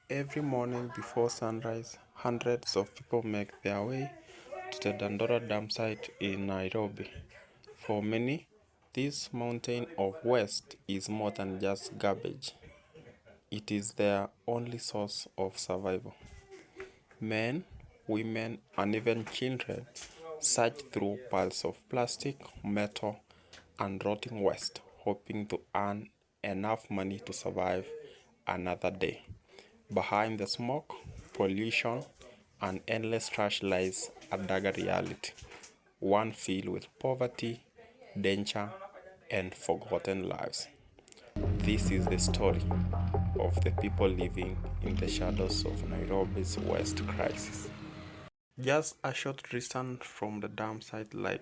Every morning before sunrise, hundreds of people make their way to the Dandora dumpsite in Nairobi. For many, this mountain of waste is more than just garbage. It is their only source of survival. Men, women, and even children search through piles of plastic, metal, and rotting waste, hoping to earn enough money to survive another day. Behind the smoke, pollution, and endless trash lies a dagger reality, one filled with poverty, danger, and forgotten lives. This is the story of the people living in the shadows of Nairobi's waste crisis. Just a short distance from the dam site lies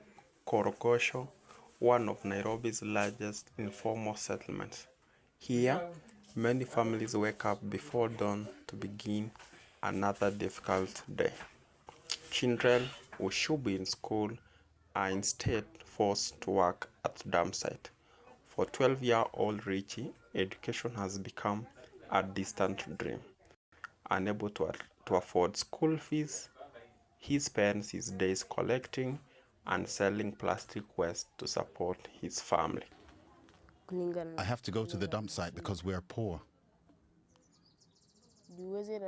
Korogosho, one of Nairobi's largest informal settlements. Here, many families wake up before dawn to begin another difficult day. Children who should be in school are instead forced to work at the dam site. For 12-year-old Richie, education has become a distant dream. Unable to afford school fees, he spends his days collecting and selling plastic waste to support his family. I have to go to the dump site because we're poor.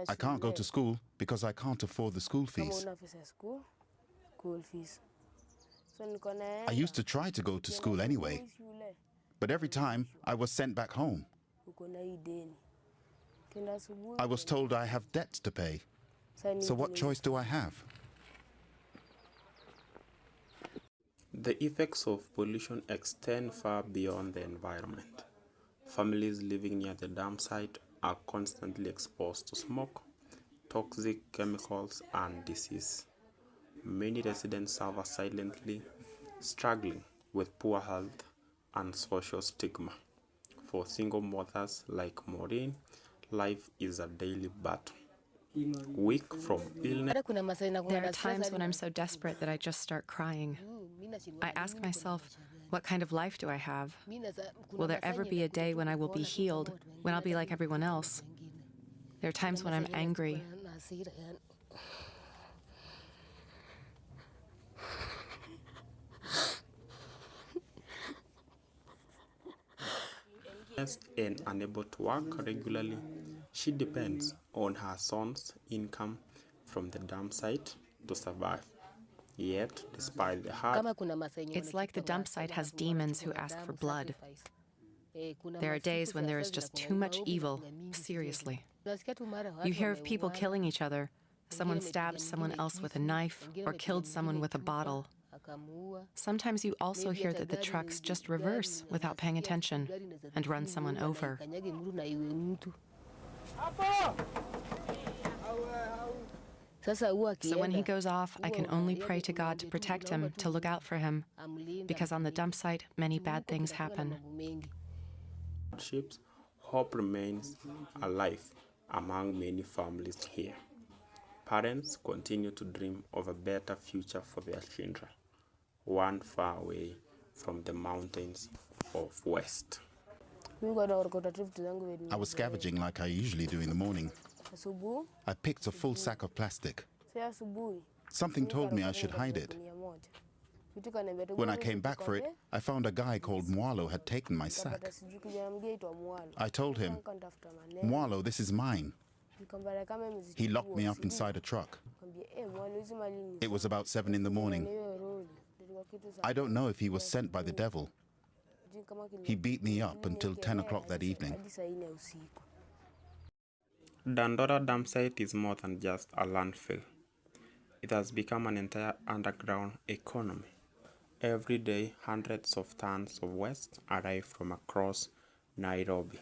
I can't go to school because I can't afford the school fees. I used to try to go to school anyway, but every time I was sent back home. I was told I have debts to pay. So what choice do I have? The effects of pollution extend far beyond the environment. Families living near the dam site are constantly exposed to smoke, toxic chemicals, and disease. Many residents suffer silently, struggling with poor health and social stigma. For single mothers like Maureen, life is a daily battle. Weak from illness. There are times when I'm so desperate that I just start crying. I ask myself, what kind of life do I have? Will there ever be a day when I will be healed, when I'll be like everyone else? There are times when I'm angry. And unable to work regularly, she depends on her son's income from the dump site to survive. Yet, despite the hard, It's like the dump site has demons who ask for blood. There are days when there is just too much evil, seriously. You hear of people killing each other. Someone stabbed someone else with a knife or killed someone with a bottle. Sometimes you also hear that the trucks just reverse without paying attention and run someone over. So when he goes off, I can only pray to God to protect him, to look out for him, because on the dump site, many bad things happen. hardships, hope remains alive among many families here. Parents continue to dream of a better future for their children, one far away from the mountains of waste. I was scavenging like I usually do in the morning. I picked a full sack of plastic. Something told me I should hide it. When I came back for it, I found a guy called Mwalo had taken my sack. I told him, "Mwalo, this is mine." He locked me up inside a truck. It was about 7 in the morning. I don't know if he was sent by the devil. He beat me up until 10 o'clock that evening. Dandora dumpsite is more than just a landfill. It has become an entire underground economy. Every day, hundreds of tons of waste arrive from across Nairobi.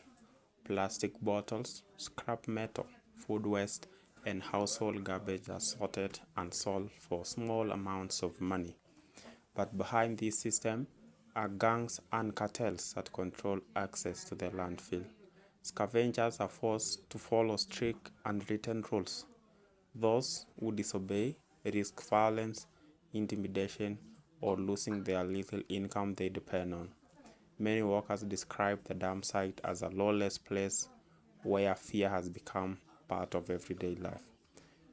Plastic bottles, scrap metal, food waste, and household garbage are sorted and sold for small amounts of money. But behind this system are gangs and cartels that control access to the landfill. Scavengers are forced to follow strict unwritten rules. Those who disobey risk violence, intimidation, or losing their little income they depend on. Many workers describe the dump site as a lawless place where fear has become part of everyday life.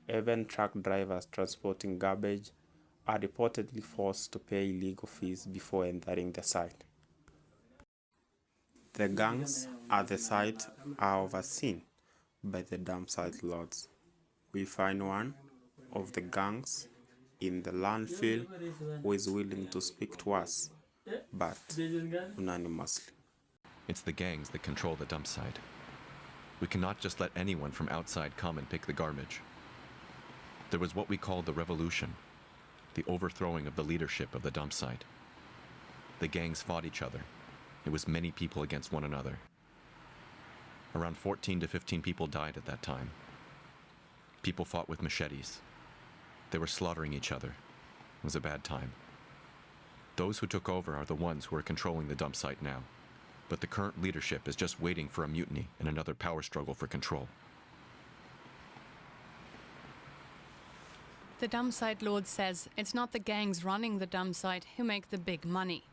Even truck drivers transporting garbage are reportedly forced to pay illegal fees before entering the site. The gangs at the site are overseen by the dumpsite lords. We find one of the gangs in the landfill who is willing to speak to us, but anonymously. It's the gangs that control the dump site. We cannot just let anyone from outside come and pick the garbage. There was what we called the revolution, the overthrowing of the leadership of the dump site. The gangs fought each other. It was many people against one another. Around 14 to 15 people died at that time. People fought with machetes. They were slaughtering each other. It was a bad time. Those who took over are the ones who are controlling the dump site now. But the current leadership is just waiting for a mutiny and another power struggle for control. The dump site lord says it's not the gangs running the dump site who make the big money.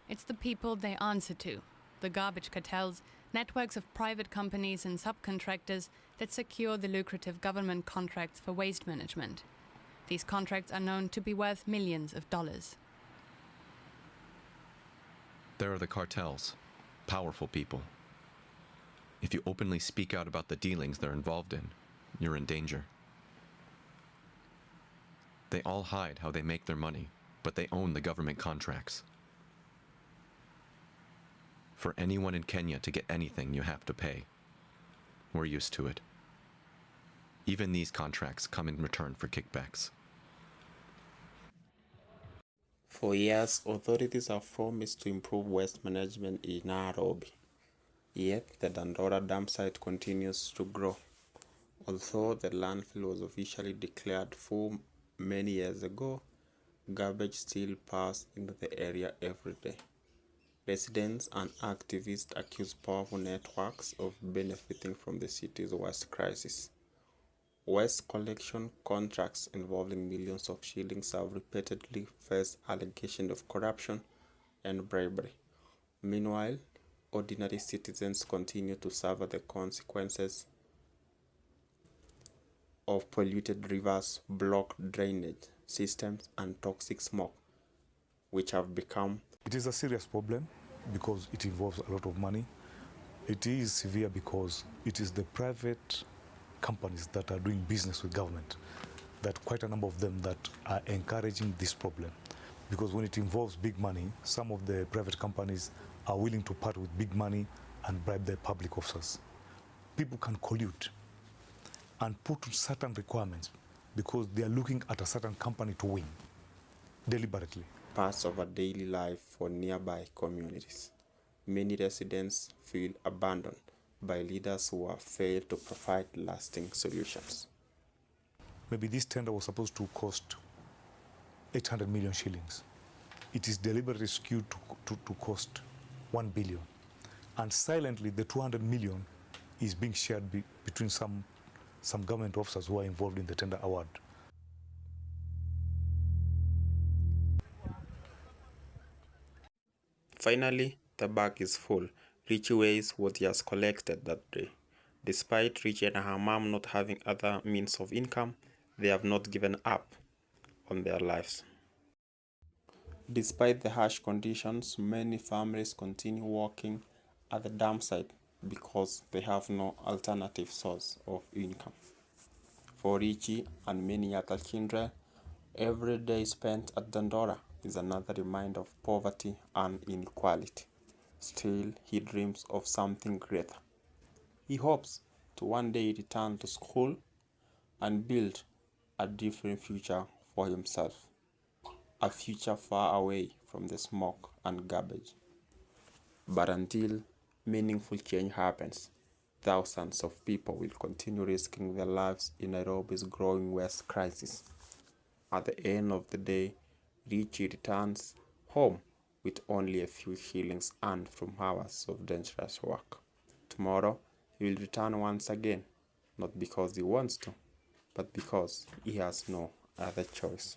It's the people they answer to, the garbage cartels, networks of private companies and subcontractors that secure the lucrative government contracts for waste management. These contracts are known to be worth millions of dollars. There are the cartels, powerful people. If you openly speak out about the dealings they're involved in, you're in danger. They all hide how they make their money, but they own the government contracts. For anyone in Kenya to get anything, you have to pay. We're used to it. Even these contracts come in return for kickbacks. For years, authorities have promised to improve waste management in Nairobi. Yet, the Dandora dump site continues to grow. Although the landfill was officially declared full many years ago, garbage still passes into the area every day. Residents and activists accuse powerful networks of benefiting from the city's waste crisis. Waste collection contracts involving millions of shillings have repeatedly faced allegations of corruption and bribery. Meanwhile, ordinary citizens continue to suffer the consequences of polluted rivers, blocked drainage systems, and toxic smoke, which have become... It is a serious problem because it involves a lot of money. It is severe because it is the private companies that are doing business with government, that quite a number of them that are encouraging this problem. Because when it involves big money, some of the private companies are willing to part with big money and bribe their public officers. People can collude and put certain requirements because they are looking at a certain company to win deliberately. Parts of a daily life for nearby communities. Many residents feel abandoned by leaders who have failed to provide lasting solutions. Maybe this tender was supposed to cost 800 million shillings. It is deliberately skewed to cost 1 billion. And silently, the 200 million is being shared between some government officers who are involved in the tender award. Finally, the bag is full. Richie weighs what he has collected that day. Despite Richie and her mom not having other means of income, they have not given up on their lives. Despite the harsh conditions, many families continue working at the dump site because they have no alternative source of income. For Richie and many other children, every day spent at Dandora is another reminder of poverty and inequality. Still, he dreams of something greater. He hopes to one day return to school and build a different future for himself. A future far away from the smoke and garbage. But until meaningful change happens, thousands of people will continue risking their lives in Nairobi's growing waste crisis. At the end of the day, Richie returns home with only a few shillings earned from hours of dangerous work. Tomorrow, he will return once again, not because he wants to, but because he has no other choice.